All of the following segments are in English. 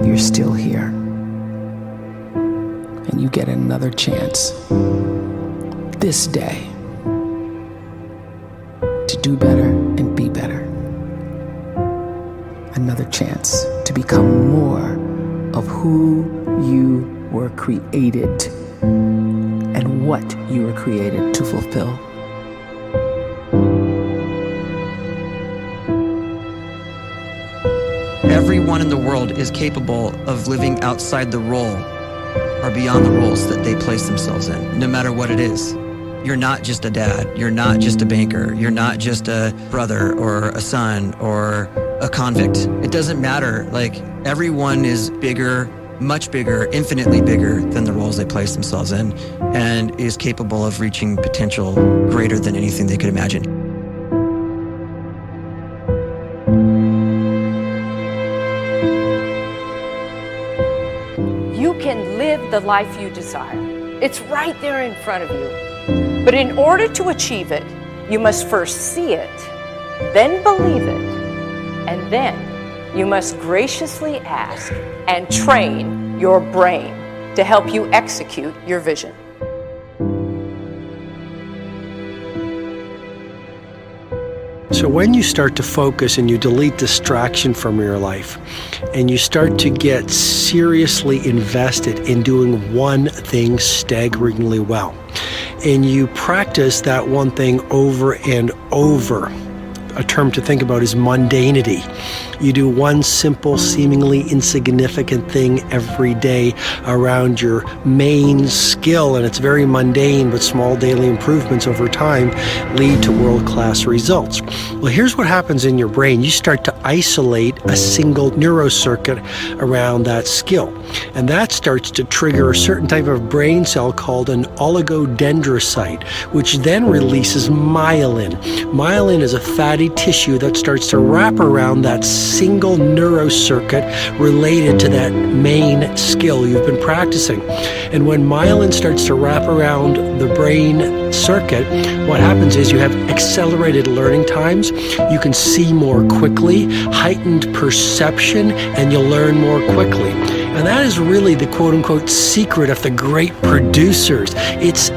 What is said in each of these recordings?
you're still here. And you get another chance this day to do better and be better. Another chance to become more of who you were created and what you were created to fulfill. Everyone in the world is capable of living outside the role or beyond the roles that they place themselves in, no matter what it is. You're not just a dad, you're not just a banker, you're not just a brother or a son or a convict. It doesn't matter. Like, everyone is bigger, much bigger, infinitely bigger than the roles they place themselves in, and is capable of reaching potential greater than anything they could imagine. You can live the life you desire. It's right there in front of you. But in order to achieve it, you must first see it, then believe it, and then you must graciously ask and train your brain to help you execute your vision. So when you start to focus and you delete distraction from your life, and you start to get seriously invested in doing one thing staggeringly well, and you practice that one thing over and over, a term to think about is mundanity. You do one simple, seemingly insignificant thing every day around your main skill, and it's very mundane, but small daily improvements over time lead to world-class results. Well, here's what happens in your brain. You start to isolate a single neurocircuit around that skill, and that starts to trigger a certain type of brain cell called an oligodendrocyte, which then releases myelin. Myelin is a fatty tissue that starts to wrap around that single neurocircuit related to that main skill you've been practicing. And when myelin starts to wrap around the brain circuit, what happens is you have accelerated learning times, you can see more quickly, heightened perception, and you'll learn more quickly. And that is really the quote-unquote secret of the great producers. It's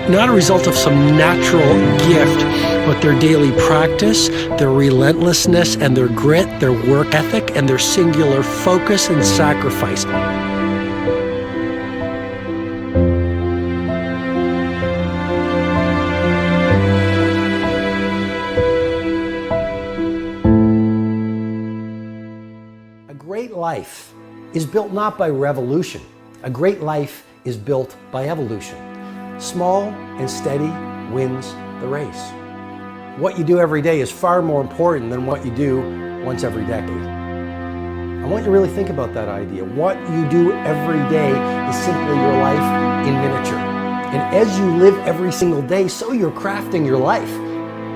not a result of some natural gift, but their daily practice, their relentlessness and their grit, their work ethic, and their singular focus and sacrifice. A great life is built not by revolution. A great life is built by evolution. Small and steady wins the race. What you do every day is far more important than what you do once every decade. I want you to really think about that idea. What you do every day is simply your life in miniature. And as you live every single day, so you're crafting your life.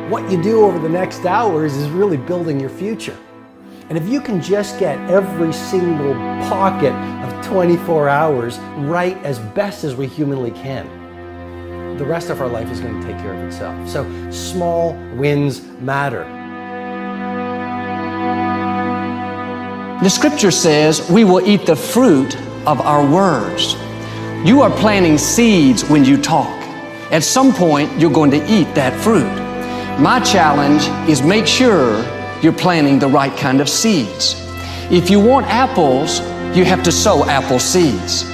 What you do over the next hours is really building your future. And if you can just get every single pocket of 24 hours right as best as we humanly can, the rest of our life is going to take care of itself. So small wins matter. The scripture says we will eat the fruit of our words. You are planting seeds when you talk. At some point, you're going to eat that fruit. My challenge is make sure you're planting the right kind of seeds. If you want apples, you have to sow apple seeds.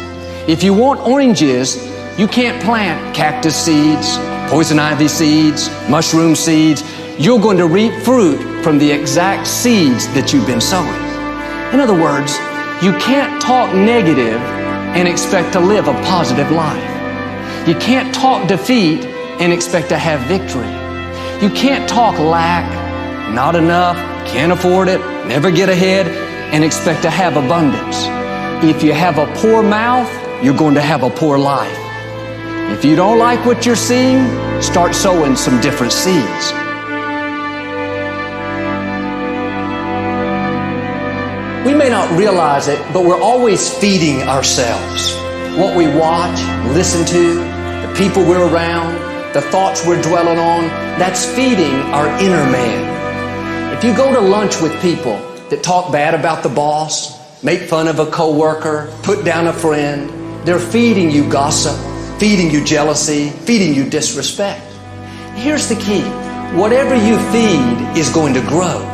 If you want oranges, you can't plant cactus seeds, poison ivy seeds, mushroom seeds. You're going to reap fruit from the exact seeds that you've been sowing. In other words, you can't talk negative and expect to live a positive life. You can't talk defeat and expect to have victory. You can't talk lack, not enough, can't afford it, never get ahead, and expect to have abundance. If you have a poor mouth, you're going to have a poor life. If you don't like what you're seeing, start sowing some different seeds. We may not realize it, but we're always feeding ourselves. What we watch, listen to, the people we're around, the thoughts we're dwelling on, that's feeding our inner man. If you go to lunch with people that talk bad about the boss, make fun of a coworker, put down a friend. They're feeding you gossip, feeding you jealousy, feeding you disrespect. Here's the key. Whatever you feed is going to grow.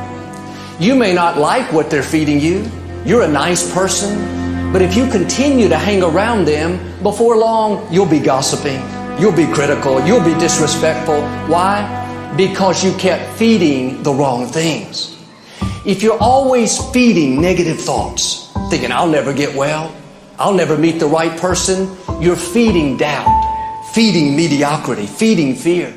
You may not like what they're feeding you. You're a nice person, but if you continue to hang around them, before long, you'll be gossiping, you'll be critical, you'll be disrespectful. Why? Because you kept feeding the wrong things. If you're always feeding negative thoughts, thinking, I'll never get well, I'll never meet the right person, you're feeding doubt, feeding mediocrity, feeding fear.